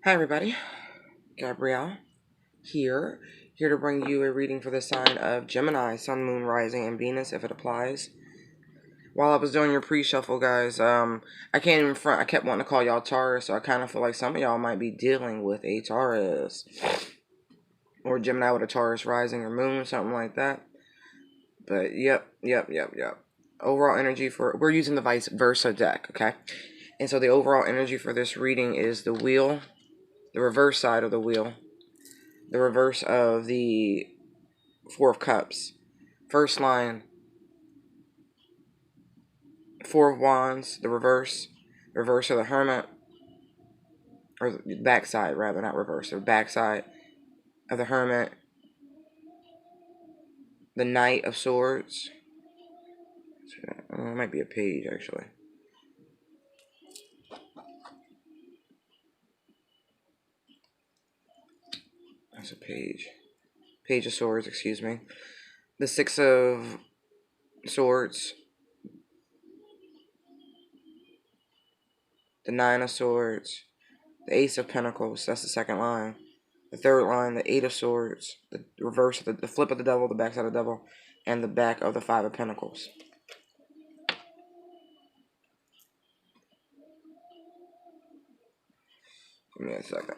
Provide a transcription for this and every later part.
Hi everybody, Gabrielle here to bring you a reading for the sign of Gemini, Sun, Moon, Rising, and Venus if it applies. While I was doing your pre-shuffle, guys, I can't even front. I kept wanting to call y'all Taurus, so I kind of feel like some of y'all might be dealing with a Taurus or Gemini with a Taurus rising or moon, something like that. But yep. Overall energy we're using the vice versa deck, okay? And so the overall energy for this reading is the wheel, the reverse side of the wheel, the reverse of the Four of Cups. First line, Four of Wands, the reverse of the Hermit, or the backside rather, not reverse, the backside of the Hermit, the Knight of Swords. It might be a page actually. That's a page. Page of Swords, excuse me. The Six of Swords, the Nine of Swords, the Ace of Pentacles, that's the second line. The third line, the Eight of Swords, the reverse of the flip of the Devil, the backside of the Devil, and the back of the Five of Pentacles. Give me a second.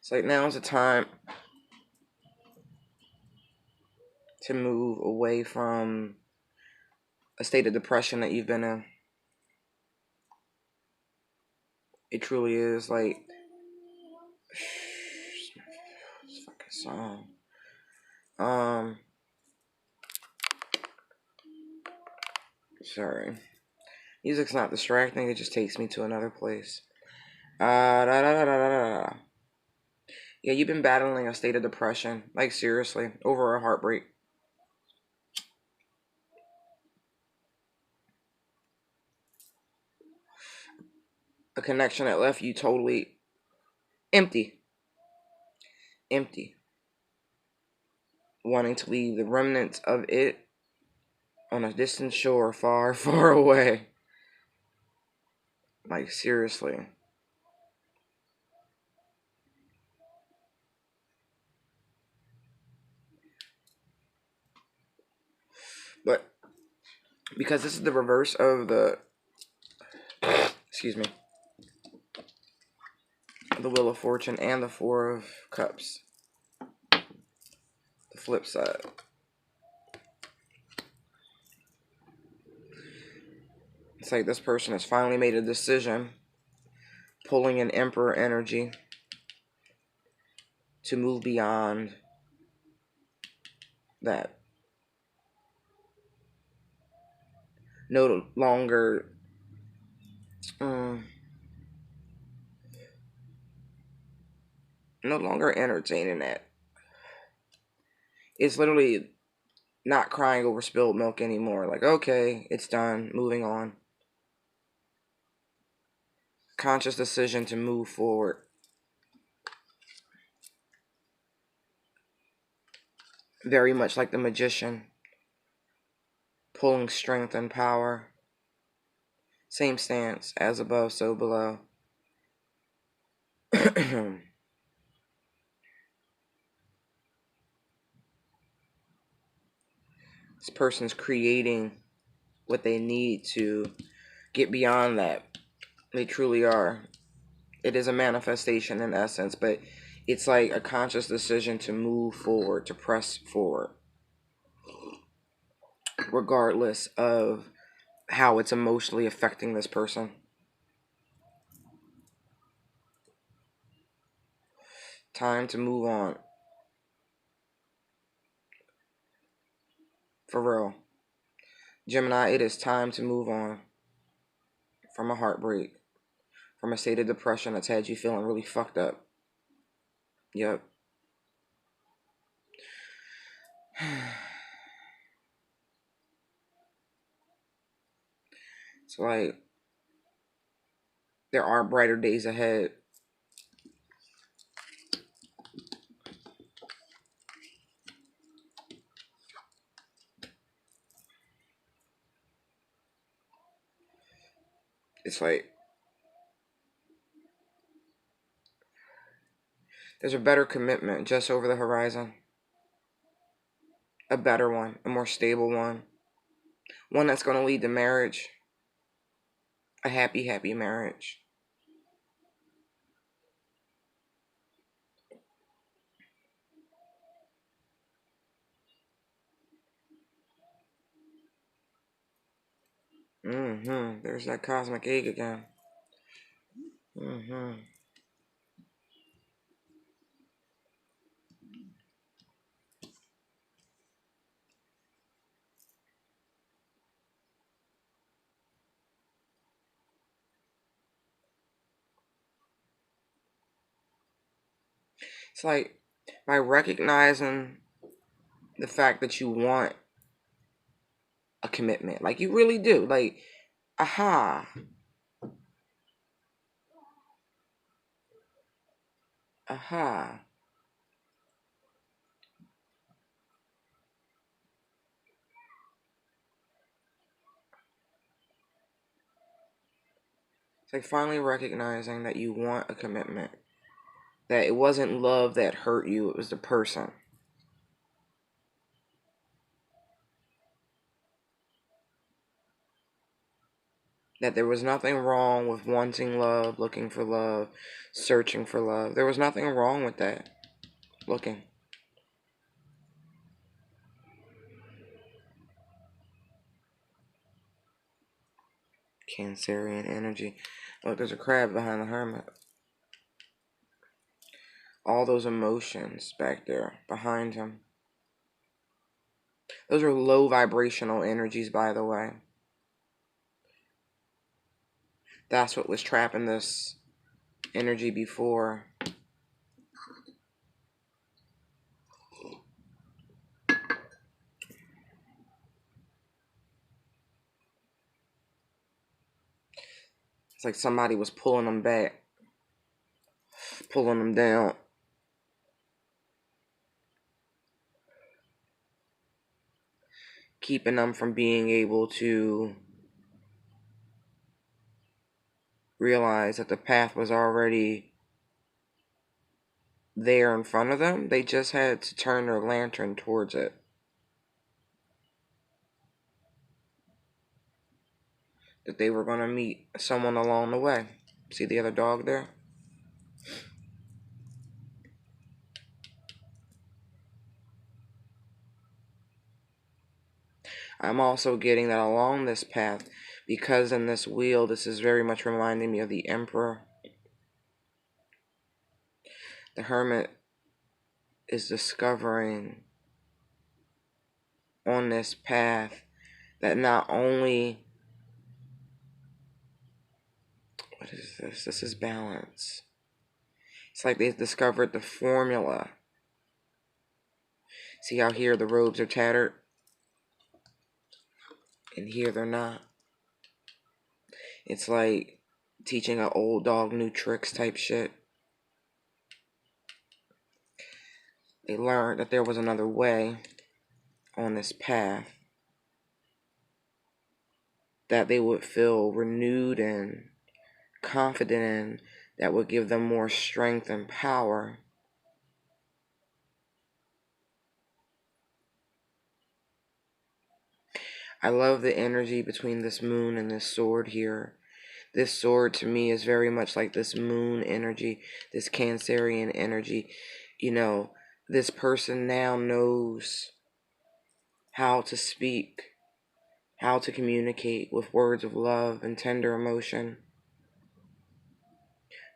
It's like now's the time to move away from a state of depression that you've been in. It truly is like this fucking song. Sorry. Music's not distracting, it just takes me to another place. Da, da, da, da, da, da. Yeah, you've been battling a state of depression, like seriously, over a heartbreak. A connection that left you totally empty. Wanting to leave the remnants of it on a distant shore far, far away. Like, seriously. But because this is the reverse of the, excuse me, the Wheel of Fortune and the Four of Cups. The flip side. It's like this person has finally made a decision, pulling an Emperor energy to move beyond that. No longer no longer entertaining that. It's literally not crying over spilled milk anymore. Like, okay, it's done, moving on. Conscious decision to move forward. Very much like the Magician, pulling strength and power. Same stance, as above, so below. This person's creating what they need to get beyond that. They truly are. It is a manifestation in essence, but it's like a conscious decision to move forward, to press forward, regardless of how it's emotionally affecting this person. Time to move on. For real. Gemini, it is time to move on from a heartbreak, from a state of depression that's had you feeling really fucked up. Yep. It's like there are brighter days ahead. It's like there's a better commitment just over the horizon. A better one, a more stable one. One that's going to lead to marriage. A happy, happy marriage. There's that cosmic egg again. It's like by recognizing the fact that you want a commitment, like you really do, like, aha, aha. It's like finally recognizing that you want a commitment. That it wasn't love that hurt you, it was the person. That there was nothing wrong with wanting love, looking for love, searching for love. There was nothing wrong with that. Looking. Cancerian energy. Look, there's a crab behind the hermit. All those emotions back there behind him. Those are low vibrational energies, by the way. That's what was trapping this energy before. It's like somebody was pulling them back, pulling them down. Keeping them from being able to realize that the path was already there in front of them. They just had to turn their lantern towards it. That they were going to meet someone along the way. See the other dog there? I'm also getting that along this path, because in this wheel, this is very much reminding me of the Emperor. The Hermit is discovering on this path that not only, what is this? This is balance. It's like they've discovered the formula. See how here the robes are tattered? And here they're not. It's like teaching an old dog new tricks type shit. They learned that there was another way on this path that they would feel renewed and confident in, that would give them more strength and power. I love the energy between this moon and this sword here. This sword to me is very much like this moon energy, this Cancerian energy. You know, this person now knows how to speak, how to communicate with words of love and tender emotion,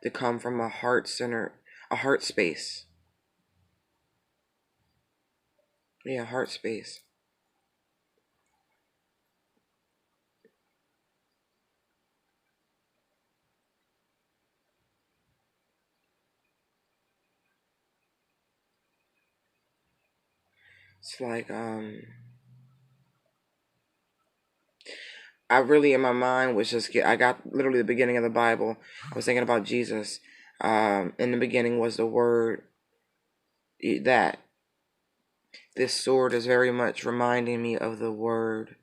to come from a heart center, a heart space. Yeah, heart space. It's like, I really, in my mind, was just, I got literally the beginning of the Bible. I was thinking about Jesus. In the beginning was the Word. That this sword is very much reminding me of the Word,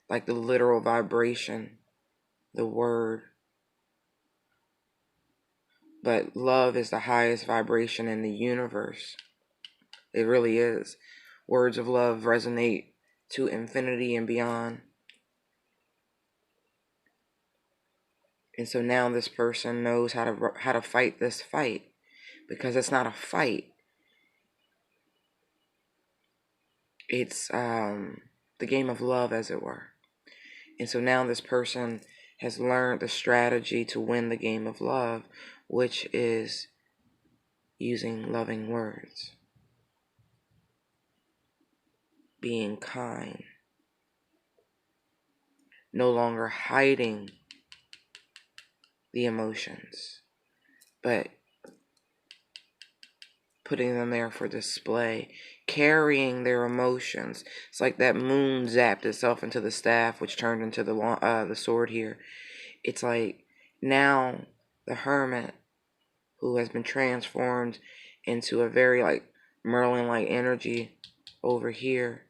like the literal vibration, the Word. But love is the highest vibration in the universe. It really is. Words of love resonate to infinity and beyond. And so now this person knows how to fight this fight, because it's not a fight. It's the game of love, as it were. And so now this person has learned the strategy to win the game of love, which is using loving words, being kind, no longer hiding the emotions, but putting them there for display, carrying their emotions. It's like that moon zapped itself into the staff, which turned into the sword here. It's like now the hermit, who has been transformed into a very like Merlin-like energy over here,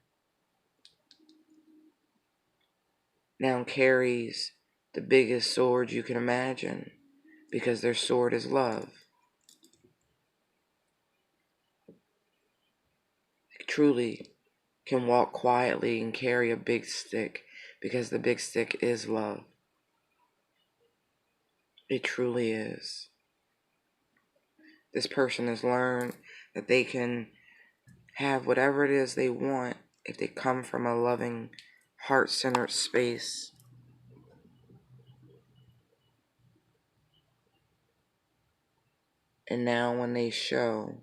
now carries the biggest sword you can imagine, because their sword is love. They truly can walk quietly and carry a big stick, because the big stick is love. It truly is. This person has learned that they can have whatever it is they want if they come from a loving, heart-centered space. And now when they show,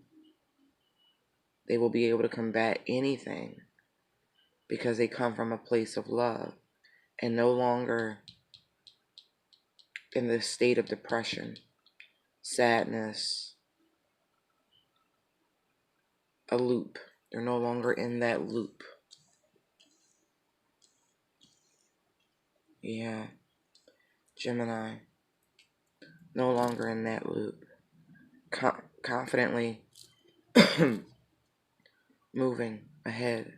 they will be able to combat anything, because they come from a place of love and no longer in this state of depression, sadness, a loop. They're no longer in that loop. Yeah, Gemini, no longer in that loop. Confidently moving ahead.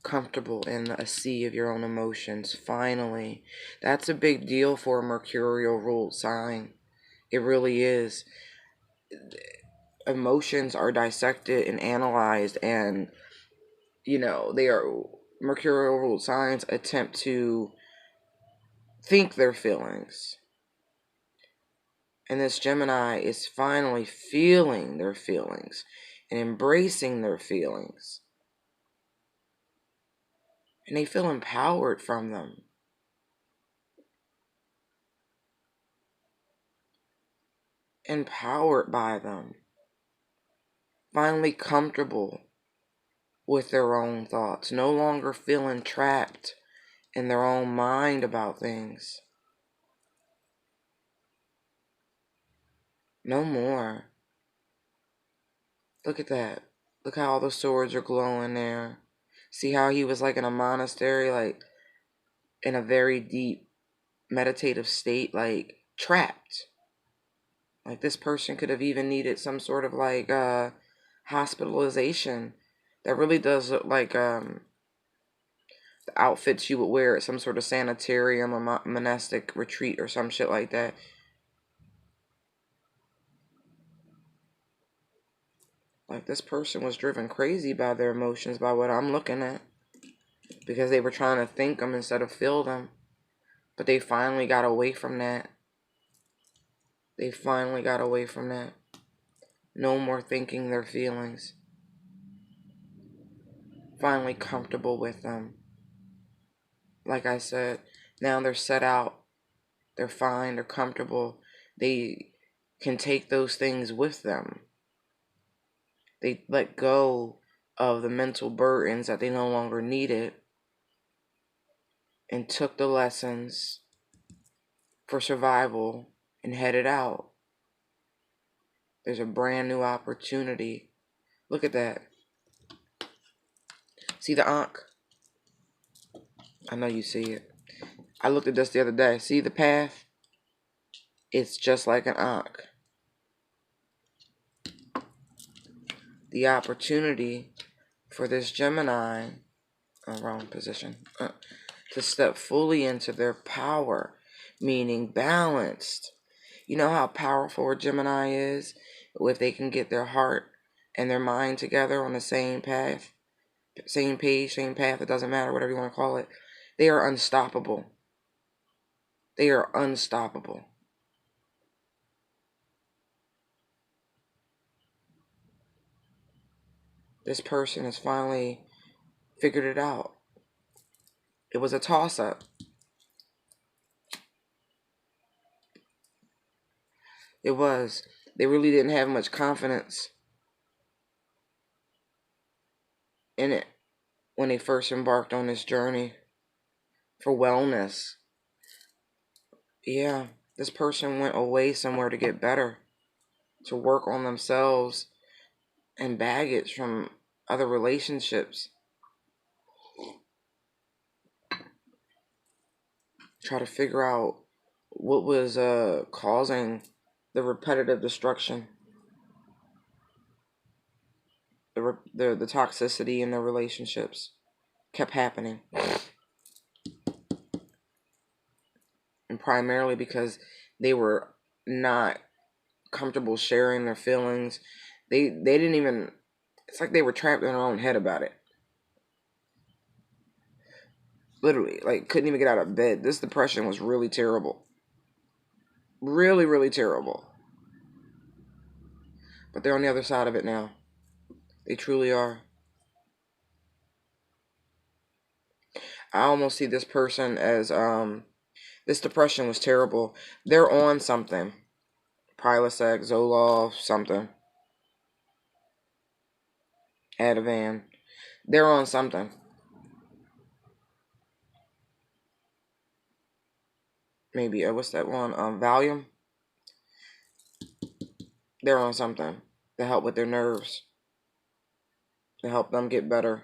Comfortable in a sea of your own emotions. Finally, that's a big deal for a mercurial ruled sign. It really is. Emotions are dissected and analyzed, and they are mercurial ruled signs attempt to think their feelings. And this Gemini is finally feeling their feelings and embracing their feelings. And they feel empowered from them. Empowered by them. Finally comfortable with their own thoughts. No longer feeling trapped in their own mind about things. No more. Look at that. Look how all the swords are glowing there. See how he was like in a monastery, like in a very deep meditative state, like trapped. Like this person could have even needed some sort of like hospitalization. That really does look like the outfits you would wear at some sort of sanitarium or monastic retreat or some shit like that. Like this person was driven crazy by their emotions, by what I'm looking at, because they were trying to think them instead of feel them. But they finally got away from that. They finally got away from that. No more thinking their feelings. Finally comfortable with them. Like I said, now they're set out. They're fine. They're comfortable. They can take those things with them. They let go of the mental burdens that they no longer needed and took the lessons for survival and headed out. There's a brand new opportunity. Look at that. See the Ankh? I know you see it. I looked at this the other day. See the path? It's just like an Ankh. The opportunity for this Gemini, wrong position, to step fully into their power. meaning balanced. You know how powerful a Gemini is if they can get their heart and their mind together on the same path, same page, same path. It doesn't matter, whatever you want to call it. They are unstoppable. They are unstoppable. This person has finally figured it out. It was a toss-up. It was. They really didn't have much confidence in it when they first embarked on this journey for wellness. Yeah, this person went away somewhere to get better, to work on themselves and baggage from other relationships. Try to figure out what was causing the repetitive destruction, the toxicity in their relationships kept happening. And primarily because they were not comfortable sharing their feelings. They didn't even, it's like they were trapped in their own head about it. Literally, like couldn't even get out of bed. This depression was really terrible. Really, really terrible. But they're on the other side of it now. They truly are. I almost see this person as this depression was terrible. They're on something. Prilosec, Zoloft, something. Ativan. They're on something. Maybe what's that one? Valium. They're on something to help with their nerves, to help them get better.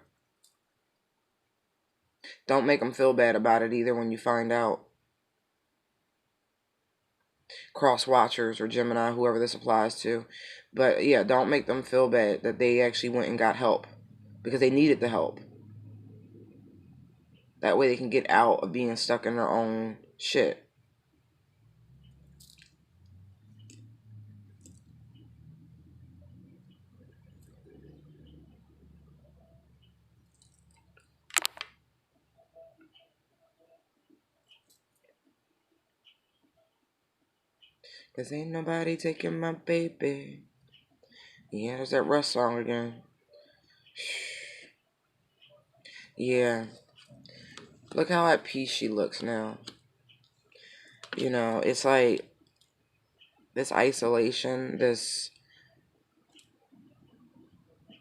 Don't make them feel bad about it either when you find out. Cross watchers or Gemini, whoever this applies to. But yeah, don't make them feel bad that they actually went and got help, because they needed the help. That way they can get out of being stuck in their own shit. Cause ain't nobody taking my baby. Yeah, there's that Russ song again. Yeah. Look how at peace she looks now. You know, it's like this isolation, this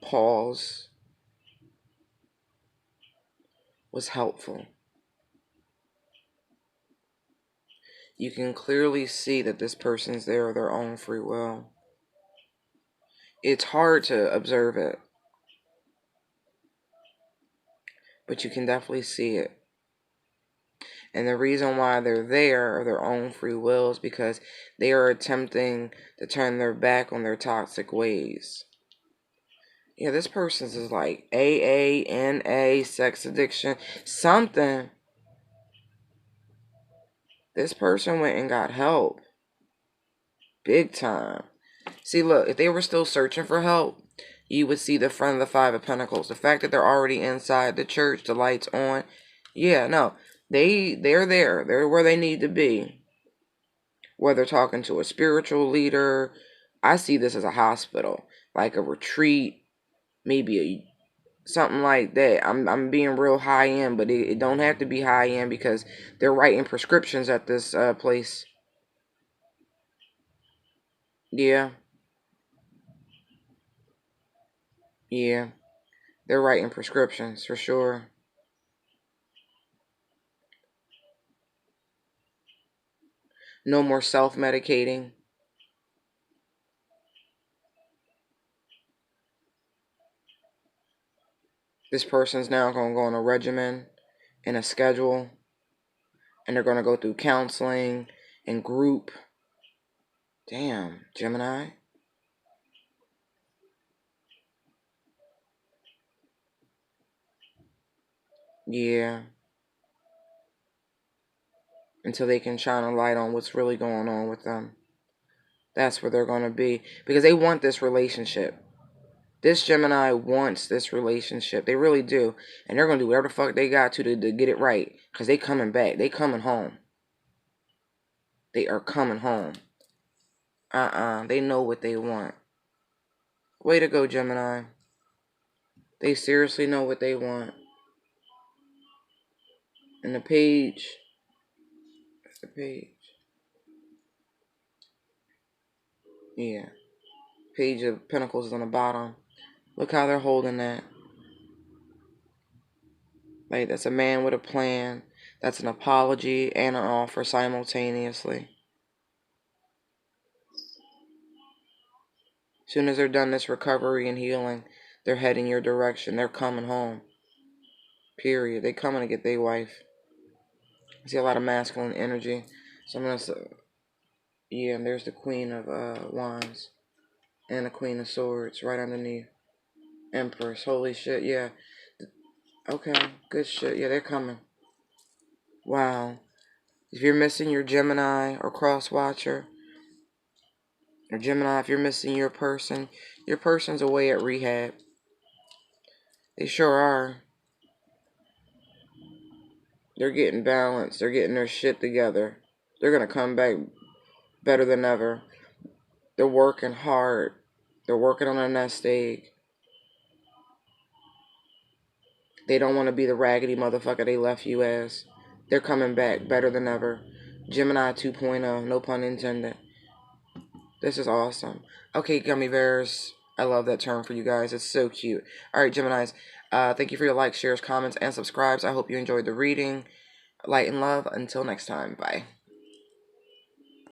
pause was helpful. You can clearly see that this person's there of their own free will. It's hard to observe it, but you can definitely see it. And the reason why they're there of their own free will is because they are attempting to turn their back on their toxic ways. Yeah, this person's is like AA, NA, sex addiction, something. This person went and got help. Big time. See, look, if they were still searching for help, you would see the front of the Five of Pentacles. The fact that they're already inside the church, the lights on. Yeah, no. They're there. They're where they need to be. Whether talking to a spiritual leader, I see this as a hospital, like a retreat, maybe something like that. I'm being real high end, but it don't have to be high end because they're writing prescriptions at this place. Yeah, yeah, they're writing prescriptions for sure. No more self-medicating. This person's now going to go on a regimen and a schedule, and they're going to go through counseling and group. Damn, Gemini. Yeah. until they can shine a light on what's really going on with them. That's where they're going to be, because they want this relationship. This Gemini wants this relationship. They really do. And they're going to do whatever the fuck they got to get it right, because they coming back. They coming home. They are coming home. They know what they want. Way to go, Gemini. They seriously know what they want. And the page. That's the page. Yeah. Page of Pentacles is on the bottom. Look how they're holding that. Like, that's a man with a plan. That's an apology and an offer simultaneously. As soon as they're done this recovery and healing, they're heading your direction. They're coming home. Period. They coming to get their wife. I see a lot of masculine energy. So I'm going to... Yeah, and there's the Queen of Wands. And the Queen of Swords right underneath. Empress. Holy shit, yeah. Okay, good shit. Yeah, they're coming. Wow. If you're missing your Gemini or cross watcher, or Gemini, if you're missing your person's away at rehab. They sure are. They're getting balanced. They're getting their shit together. They're going to come back better than ever. They're working hard. They're working on their nest egg. They don't want to be the raggedy motherfucker they left you as. They're coming back better than ever. Gemini 2.0, no pun intended. This is awesome. Okay, gummy bears. I love that term for you guys. It's so cute. Alright, Geminis. Thank you for your likes, shares, comments, and subscribes. I hope you enjoyed the reading. Light and love. Until next time. Bye.